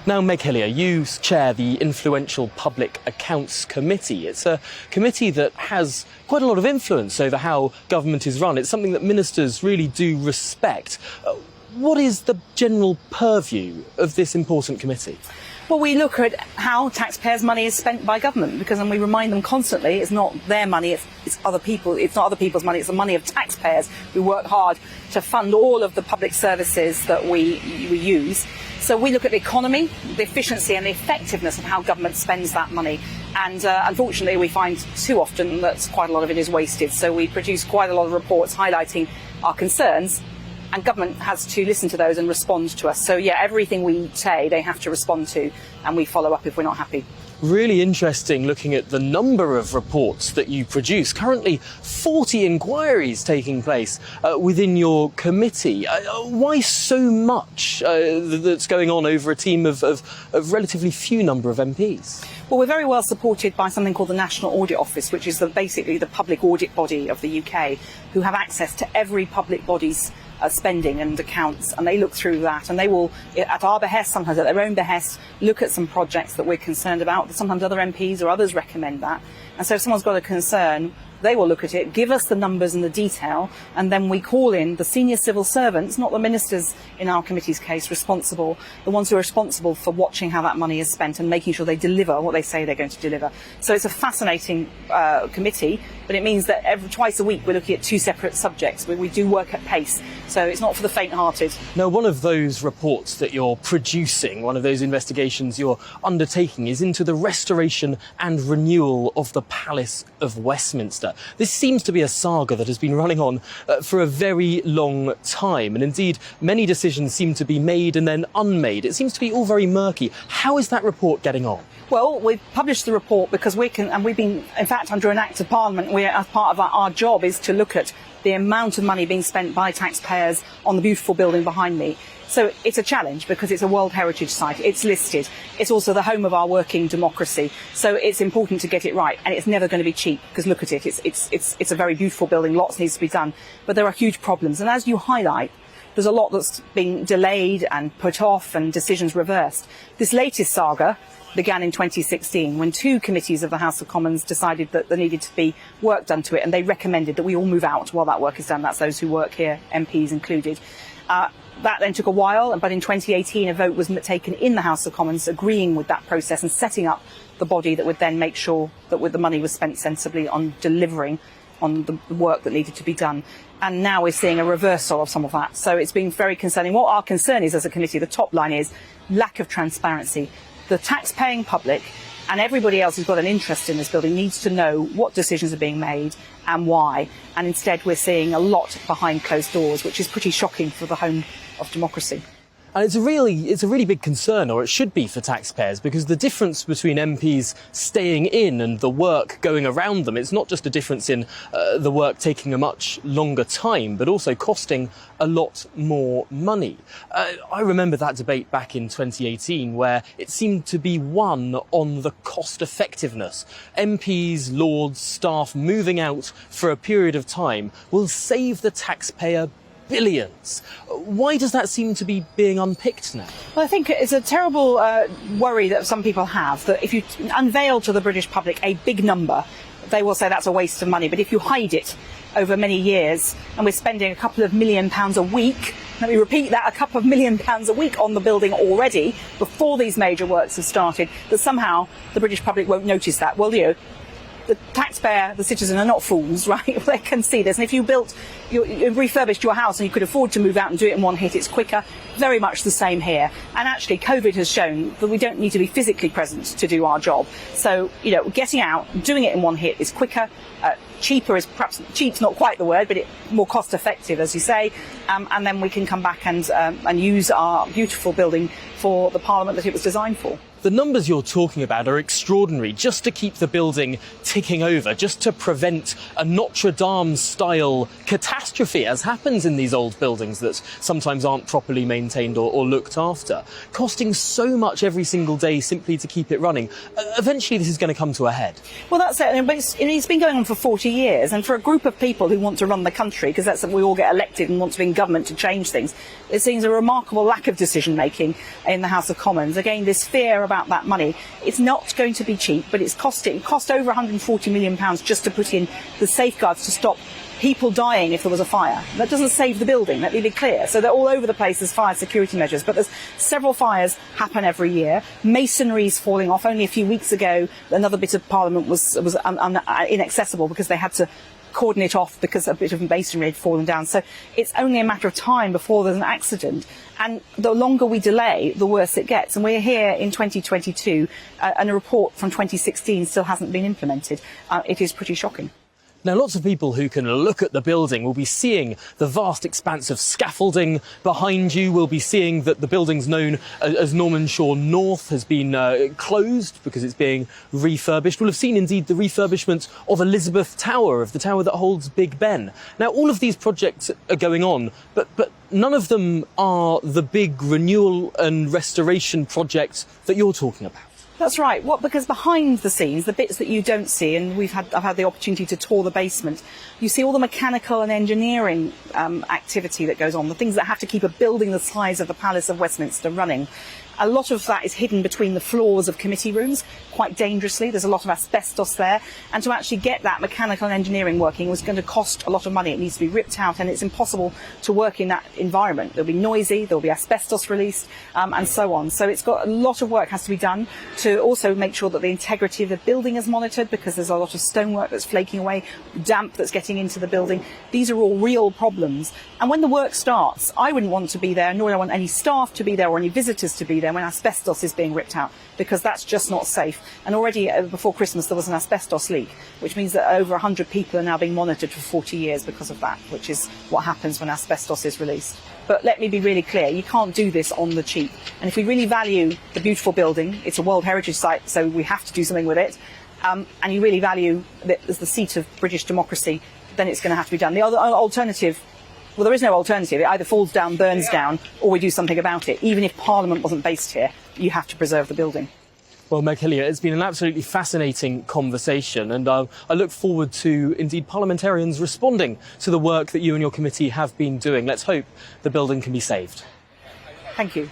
Now, Meg Hillier, you chair the influential Public Accounts Committee. It's a committee that has quite a lot of influence over how government is run. It's something that ministers really do respect. What is the general purview of this important committee? Well, we look at how taxpayers' money is spent by government, because then we remind them constantly it's not their money, it's other people. It's not other people's money, it's the money of taxpayers who work hard to fund all of the public services that we use. So we look at the economy, the efficiency and the effectiveness of how government spends that money. And unfortunately, we find too often that quite a lot of it is wasted. So we produce quite a lot of reports highlighting our concerns, and government has to listen to those and respond to us. So yeah, everything we say, they have to respond to, and we follow up if we're not happy. Really interesting looking at the number of reports that you produce. Currently 40 inquiries taking place within your committee. Why so much that's going on over a team of relatively few number of MPs? Well, we're very well supported by something called the National Audit Office, which is basically the public audit body of the UK, who have access to every public body's spending and accounts, and they look through that, and they will, at our behest, sometimes at their own behest, look at some projects that we're concerned about. Sometimes other MPs or others recommend that, and so if someone's got a concern, they will look at it, give us the numbers and the detail, and then we call in the senior civil servants, not the ministers in our committee's case, responsible, the ones who are responsible for watching how that money is spent and making sure they deliver what they say they're going to deliver. So it's a fascinating committee, but it means that twice a week we're looking at two separate subjects. We do work at pace, so it's not for the faint-hearted. Now, one of those reports that you're producing, one of those investigations you're undertaking, is into the restoration and renewal of the Palace of Westminster. This seems to be a saga that has been running on for a very long time, and indeed many decisions seem to be made and then unmade. It seems to be all very murky. How is that report getting on? Well, we've published the report because we've been, in fact, under an Act of Parliament, as part of our job is to look at the amount of money being spent by taxpayers on the beautiful building behind me. So it's a challenge because it's a World Heritage Site, it's listed, it's also the home of our working democracy, so it's important to get it right, and it's never going to be cheap, because look at it, it's a very beautiful building, lots needs to be done, but there are huge problems, and as you highlight, there's a lot that's been delayed and put off and decisions reversed. This latest saga began in 2016 when two committees of the House of Commons decided that there needed to be work done to it, and they recommended that we all move out while that work is done. That's those who work here, MPs included. That then took a while, but in 2018 a vote was taken in the House of Commons agreeing with that process and setting up the body that would then make sure that the money was spent sensibly on delivering on the work that needed to be done. And now we're seeing a reversal of some of that. So it's been very concerning. What our concern is as a committee, the top line is lack of transparency. The tax-paying public and everybody else who's got an interest in this building needs to know what decisions are being made and why. And instead we're seeing a lot behind closed doors, which is pretty shocking for the home of democracy. And it's a really big concern, or it should be, for taxpayers, because the difference between MPs staying in and the work going around them, it's not just a difference in the work taking a much longer time, but also costing a lot more money. I remember that debate back in 2018 where it seemed to be won on the cost effectiveness. MPs, lords, staff moving out for a period of time will save the taxpayer billions. Why does that seem to be being unpicked now? Well, I think it's a terrible worry that some people have, that if you unveil to the British public a big number, they will say that's a waste of money. But if you hide it over many years, and we're spending a couple of £1 million a week, let me repeat that, a couple of £1 million a week on the building already, before these major works have started, that somehow the British public won't notice that. Well, you know, the taxpayer, the citizen are not fools, right? They can see this. And if you refurbished your house and you could afford to move out and do it in one hit, it's quicker. Very much the same here. And actually, COVID has shown that we don't need to be physically present to do our job. So, you know, getting out, doing it in one hit is quicker. Cheaper is perhaps, cheap's not quite the word, but more cost effective, as you say. And then we can come back and use our beautiful building for the Parliament that it was designed for. The numbers you're talking about are extraordinary, just to keep the building ticking over, just to prevent a Notre Dame-style catastrophe. catastrophe, as happens in these old buildings that sometimes aren't properly maintained or looked after, costing so much every single day simply to keep it running. Eventually this is going to come to a head. Well, that's it. But it's been going on for 40 years, and for a group of people who want to run the country, because that's we all get elected and want to be in government to change things, it seems a remarkable lack of decision making in the House of Commons. Again, this fear about that money. It's not going to be cheap, but it cost over £140 million just to put in the safeguards to stop people dying if there was a fire. That doesn't save the building, let me be clear. So they're all over the place as fire security measures, but there's several fires happen every year. Masonry's falling off. Only a few weeks ago, another bit of Parliament was inaccessible because they had to cordon it off because a bit of masonry had fallen down. So it's only a matter of time before there's an accident. And the longer we delay, the worse it gets. And we're here in 2022, and a report from 2016 still hasn't been implemented. It is pretty shocking. Now, lots of people who can look at the building will be seeing the vast expanse of scaffolding behind you. Will be seeing that the building's known as Norman Shaw North has been closed because it's being refurbished. We'll have seen, indeed, the refurbishment of Elizabeth Tower, of the tower that holds Big Ben. Now, all of these projects are going on, but none of them are the big renewal and restoration project that you're talking about. That's right. Because behind the scenes, the bits that you don't see, and I've had the opportunity to tour the basement, you see all the mechanical and engineering activity that goes on, the things that have to keep a building the size of the Palace of Westminster running. A lot of that is hidden between the floors of committee rooms, quite dangerously. There's a lot of asbestos there. And to actually get that mechanical and engineering working was going to cost a lot of money. It needs to be ripped out, and it's impossible to work in that environment. There'll be noisy, there'll be asbestos released, and so on. So it's got a lot of work has to be done to also make sure that the integrity of the building is monitored, because there's a lot of stonework that's flaking away, damp that's getting into the building. These are all real problems. And when the work starts, I wouldn't want to be there, nor do I want any staff to be there or any visitors to be there when asbestos is being ripped out, because that's just not safe. And already before Christmas there was an asbestos leak, which means that over 100 people are now being monitored for 40 years because of that, which is what happens when asbestos is released. But let me be really clear, you can't do this on the cheap. And if we really value the beautiful building, it's a World Heritage Site, so we have to do something with it, and you really value it as the seat of British democracy, then it's going to have to be done. The other alternative, well, there is no alternative. It either falls down, burns down, or we do something about it. Even if Parliament wasn't based here, you have to preserve the building. Well, Meg Hillier, it's been an absolutely fascinating conversation, and I look forward to, indeed, parliamentarians responding to the work that you and your committee have been doing. Let's hope the building can be saved. Thank you.